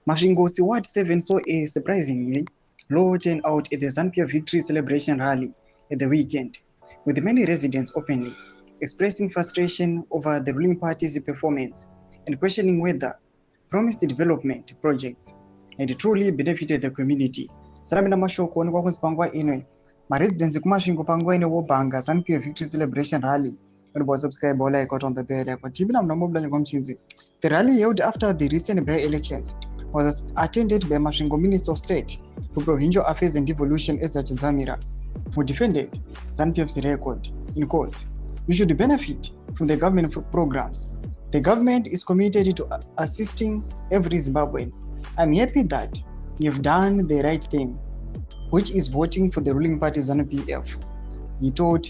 Masvingosi Ward 7 saw a surprisingly low turnout at the ZANU-PF victory celebration rally at the weekend, with many residents openly expressing frustration over the ruling party's performance and questioning whether promised development projects had truly benefited the community. Saramina mashoko onekwa kunzi panguva ino maresidents ekumasvingo panguva ino vobhanga ZANU-PF victory celebration rally. Subscribe or like on the bell. The rally held after the recent by-elections was attended by Masvingo Minister of State for Provincial Affairs and Devolution Ezra Dzamira, who defended ZANU-PF's record in court. We should benefit from the government programs. The government is committed to assisting every Zimbabwean. I'm happy that you've done the right thing, which is voting for the ruling party ZANU-PF, he told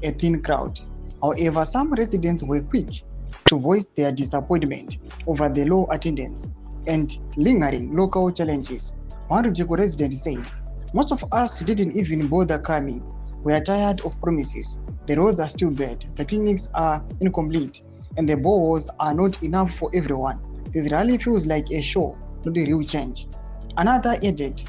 a thin crowd. However, some residents were quick to voice their disappointment over the low attendance and lingering local challenges. One Rujeko resident said, "Most of us didn't even bother coming. We are tired of promises. The roads are still bad, the clinics are incomplete, and the boreholes are not enough for everyone. This rally feels like a show, not a real change." Another added,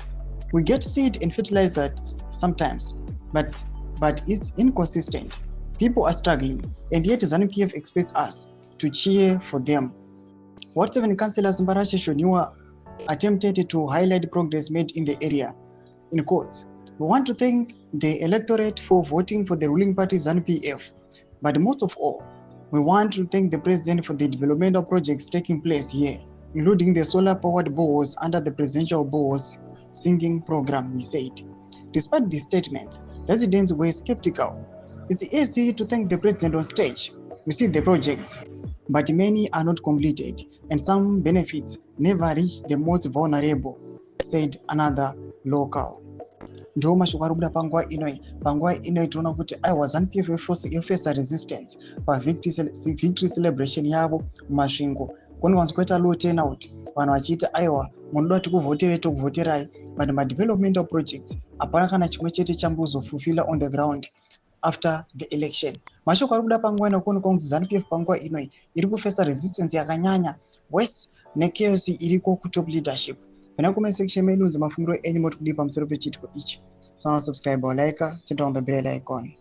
"We get seed and fertilizers sometimes, but it's inconsistent. People are struggling, and yet ZANU-PF expects us to cheer for them." Ward 7 Councillor Mbarashe Shoniwa attempted to highlight progress made in the area. In quotes, "We want to thank the electorate for voting for the ruling party ZANU-PF, but most of all, we want to thank the president for the developmental projects taking place here, including the solar-powered boreholes under the presidential boreholes sinking program," he said. Despite these statements, residents were skeptical. It's easy to thank the president on stage. We see the projects, but many are not completed, and some benefits never reach the most vulnerable, said another local. Ndo mashoko ari kubuda panguva inoi tinoona kuti aiwa ZANU-PF yofesa resistance victory celebration yavo mumasvingo. Kune kwanzi kwaita low turnout, vanhu vachiita aiwa munoda tikuvhoterai tokuvhoterai, but developmental projects hapana kana chimwe chete chambozofulfilla on the ground after the election. Mashoko ari kubuda panguva ino kuonekwa kuti ZANU-PF panguva inoi iri kufesa resistance yakanyanya worse nechaos iriko kutop leadership. Pana comment section medu nzi mafungiro enyu moti kudi pamusoro pechitiko ichi. So subscribe or like, turn on the bell icon.